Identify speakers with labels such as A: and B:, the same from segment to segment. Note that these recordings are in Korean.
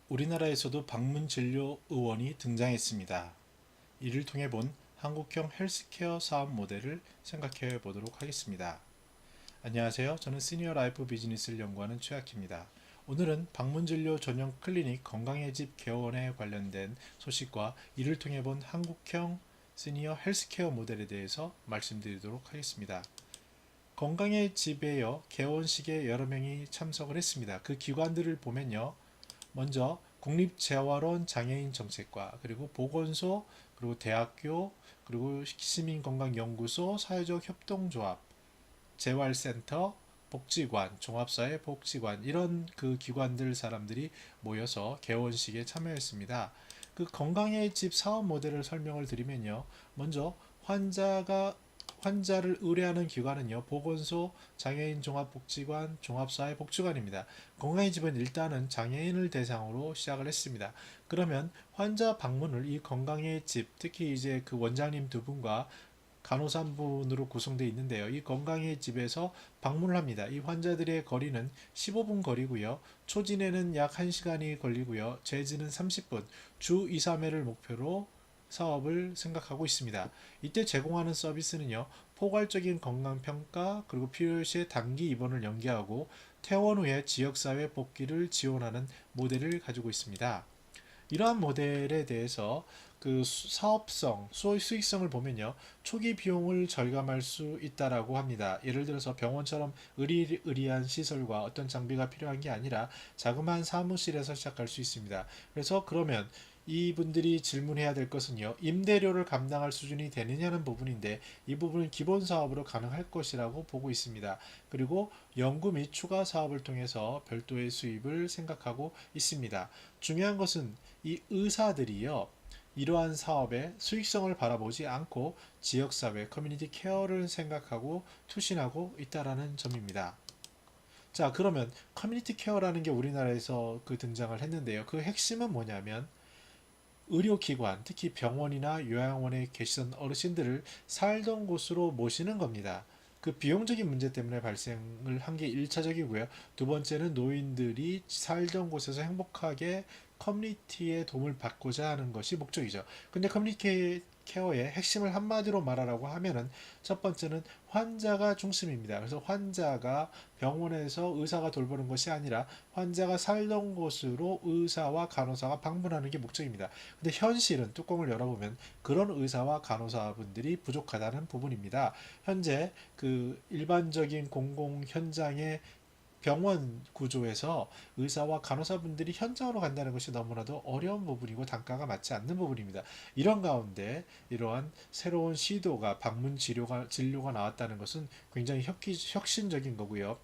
A: 우리나라에서도 방문진료 의원이 등장했습니다. 이를 통해 본 한국형 헬스케어 사업 모델을 생각해 보도록 하겠습니다. 안녕하세요. 저는 시니어 라이프 비즈니스를 연구하는 최학희입니다. 오늘은 방문진료 전용 클리닉 건강의 집 개원에 관련된 소식과 이를 통해 본 한국형 시니어 헬스케어 모델에 대해서 말씀드리도록 하겠습니다. 건강의 집에요 개원식에 여러 명이 참석을 했습니다. 그 기관들을 보면요. 먼저 국립재활원 장애인 정책과 그리고 보건소 그리고 대학교 그리고 시민건강연구소 사회적 협동조합 재활센터 복지관 종합사회 복지관 이런 그 기관들 사람들이 모여서 개원식에 참여했습니다. 그 건강의 집 사업 모델을 설명을 드리면요. 먼저 환자를 의뢰하는 기관은요, 보건소, 장애인 종합복지관, 종합사회복지관입니다. 건강의 집은 일단은 장애인을 대상으로 시작을 했습니다. 그러면 환자 방문을 이 건강의 집, 특히 이제 그 원장님 두 분과 간호사 한 분으로 구성되어 있는데요. 이 건강의 집에서 방문을 합니다. 이 환자들의 거리는 15분 거리고요. 초진에는 약 1시간이 걸리고요. 재진은 30분, 주 2, 3회를 목표로 사업을 생각하고 있습니다. 이때 제공하는 서비스는요. 포괄적인 건강평가 그리고 필요시에 단기 입원을 연계하고 퇴원 후에 지역사회 복귀를 지원하는 모델을 가지고 있습니다. 이러한 모델에 대해서 그 사업성, 수익성을 보면요. 초기 비용을 절감할 수 있다라고 합니다. 예를 들어서 병원처럼 의리의리한 시설과 어떤 장비가 필요한 게 아니라 자그마한 사무실에서 시작할 수 있습니다. 그래서 그러면 이분들이 질문해야 될 것은요. 임대료를 감당할 수준이 되느냐는 부분인데 이 부분은 기본 사업으로 가능할 것이라고 보고 있습니다. 그리고 연구 및 추가 사업을 통해서 별도의 수입을 생각하고 있습니다. 중요한 것은 이 의사들이요. 이러한 사업의 수익성을 바라보지 않고 지역사회, 커뮤니티 케어를 생각하고 투신하고 있다라는 점입니다. 자, 그러면 커뮤니티 케어라는 게 우리나라에서 그 등장을 했는데요. 그 핵심은 뭐냐면 의료기관, 특히 병원이나 요양원에 계시던 어르신들을 살던 곳으로 모시는 겁니다. 그 비용적인 문제 때문에 발생을 한 게 1차적이고요. 두 번째는 노인들이 살던 곳에서 행복하게 커뮤니티의 도움을 받고자 하는 것이 목적이죠. 근데 커뮤니티 케어의 핵심을 한마디로 말하라고 하면은 첫 번째는 환자가 중심입니다. 그래서 환자가 병원에서 의사가 돌보는 것이 아니라 환자가 살던 곳으로 의사와 간호사가 방문하는 게 목적입니다. 근데 현실은 뚜껑을 열어보면 그런 의사와 간호사분들이 부족하다는 부분입니다. 현재 그 일반적인 공공 현장의 병원 구조에서 의사와 간호사분들이 현장으로 간다는 것이 너무나도 어려운 부분이고 단가가 맞지 않는 부분입니다. 이런 가운데 이러한 새로운 시도가 방문 진료가 나왔다는 것은 굉장히 혁신적인 거고요.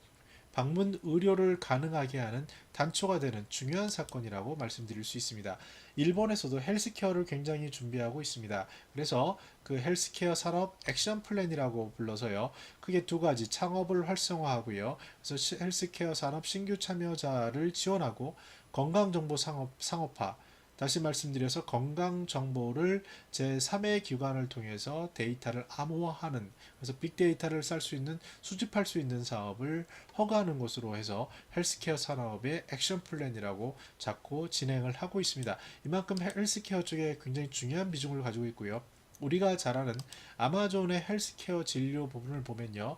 A: 방문 의료를 가능하게 하는 단초가 되는 중요한 사건이라고 말씀드릴 수 있습니다. 일본에서도 헬스케어를 굉장히 준비하고 있습니다. 그래서 그 헬스케어 산업 액션 플랜이라고 불러서요. 크게 두 가지 창업을 활성화하고요. 그래서 헬스케어 산업 신규 참여자를 지원하고 건강정보 상업화 다시 말씀드려서 건강 정보를 제3의 기관을 통해서 데이터를 암호화하는 그래서 빅데이터를 쌀 수 있는 수집할 수 있는 사업을 허가하는 것으로 해서 헬스케어 산업의 액션 플랜이라고 자꾸 진행을 하고 있습니다. 이만큼 헬스케어 쪽에 굉장히 중요한 비중을 가지고 있고요. 우리가 잘 아는 아마존의 헬스케어 진료 부분을 보면요.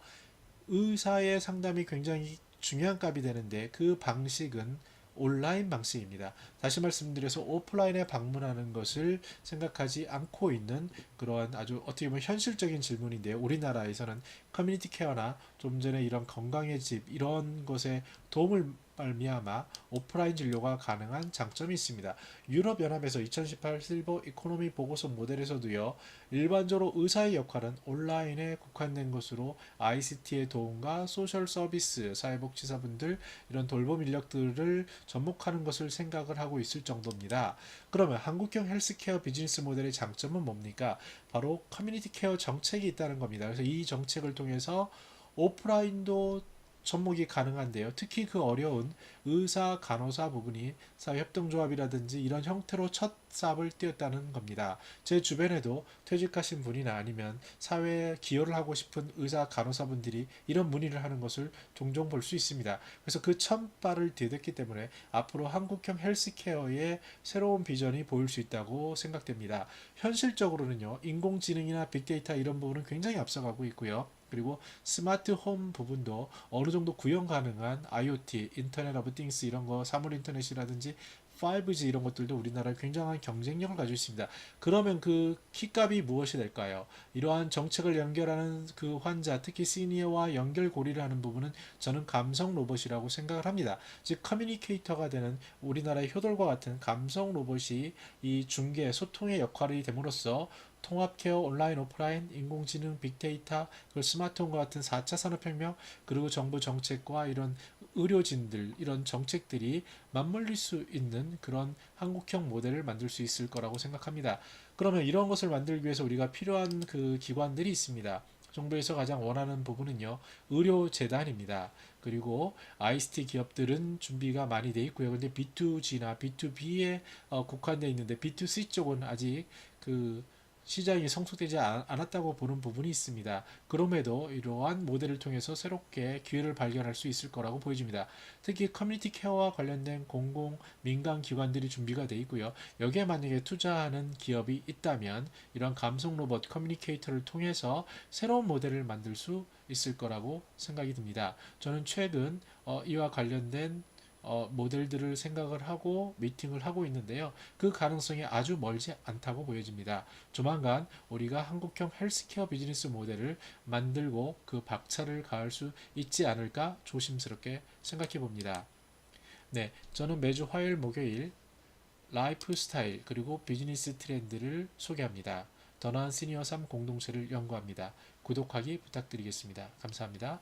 A: 의사의 상담이 굉장히 중요한 값이 되는데 그 방식은 온라인 방식입니다. 다시 말씀드려서 오프라인에 방문하는 것을 생각하지 않고 있는 그러한 아주 어떻게 보면 현실적인 질문인데요. 우리나라에서는 커뮤니티 케어나 좀 전에 이런 건강의 집 이런 것에 도움을 말미암아 오프라인 진료가 가능한 장점이 있습니다. 유럽연합에서 2018 실버 이코노미 보고서 모델에서도요. 일반적으로 의사의 역할은 온라인에 국한된 것으로 ICT의 도움과 소셜 서비스, 사회복지사분들 이런 돌봄 인력들을 접목하는 것을 생각을 하고 있을 정도입니다. 그러면 한국형 헬스케어 비즈니스 모델의 장점은 뭡니까? 바로 커뮤니티 케어 정책이 있다는 겁니다. 그래서 이 정책을 통해서 오프라인도 접목이 가능한데요. 특히 그 어려운 의사, 간호사 부분이 사회협동조합이라든지 이런 형태로 첫 삽을 띄었다는 겁니다. 제 주변에도 퇴직하신 분이나 아니면 사회에 기여를 하고 싶은 의사, 간호사분들이 이런 문의를 하는 것을 종종 볼 수 있습니다. 그래서 그 첫 발을 디뎠기 때문에 앞으로 한국형 헬스케어의 새로운 비전이 보일 수 있다고 생각됩니다. 현실적으로는요, 인공지능이나 빅데이터 이런 부분은 굉장히 앞서가고 있고요. 그리고 스마트 홈 부분도 어느 정도 구현 가능한 IoT, 인터넷 오브 띵스 이런 거, 사물 인터넷이라든지 5G 이런 것들도 우리나라에 굉장한 경쟁력을 가지고 있습니다. 그러면 그 키값이 무엇이 될까요? 이러한 정책을 연결하는 그 환자, 특히 시니어와 연결고리를 하는 부분은 저는 감성 로봇이라고 생각을 합니다. 즉 커뮤니케이터가 되는 우리나라의 효돌과 같은 감성 로봇이 이 중개, 소통의 역할이 됨으로써 통합 케어, 온라인, 오프라인, 인공지능, 빅데이터, 그리고 스마트홈과 같은 4차 산업혁명, 그리고 정부 정책과 이런 의료진들, 이런 정책들이 맞물릴 수 있는 그런 한국형 모델을 만들 수 있을 거라고 생각합니다. 그러면 이런 것을 만들기 위해서 우리가 필요한 그 기관들이 있습니다. 정부에서 가장 원하는 부분은요, 의료재단입니다. 그리고 ICT 기업들은 준비가 많이 돼 있고요. 근데 B2G나 B2B에 국한되어 있는데 B2C 쪽은 아직 그 시장이 성숙되지 않았다고 보는 부분이 있습니다. 그럼에도 이러한 모델을 통해서 새롭게 기회를 발견할 수 있을 거라고 보여집니다. 특히 커뮤니티 케어와 관련된 공공 민간 기관들이 준비가 되어 있고요. 여기에 만약에 투자하는 기업이 있다면 이런 감성 로봇 커뮤니케이터를 통해서 새로운 모델을 만들 수 있을 거라고 생각이 듭니다. 저는 최근 이와 관련된 모델들을 생각을 하고 미팅을 하고 있는데요. 그 가능성이 아주 멀지 않다고 보여집니다. 조만간 우리가 한국형 헬스케어 비즈니스 모델을 만들고 그 박차를 가할 수 있지 않을까 조심스럽게 생각해 봅니다. 네, 저는 매주 화요일, 목요일 라이프 스타일 그리고 비즈니스 트렌드를 소개합니다. 더 나은 시니어 3 공동체를 연구합니다. 구독하기 부탁드리겠습니다. 감사합니다.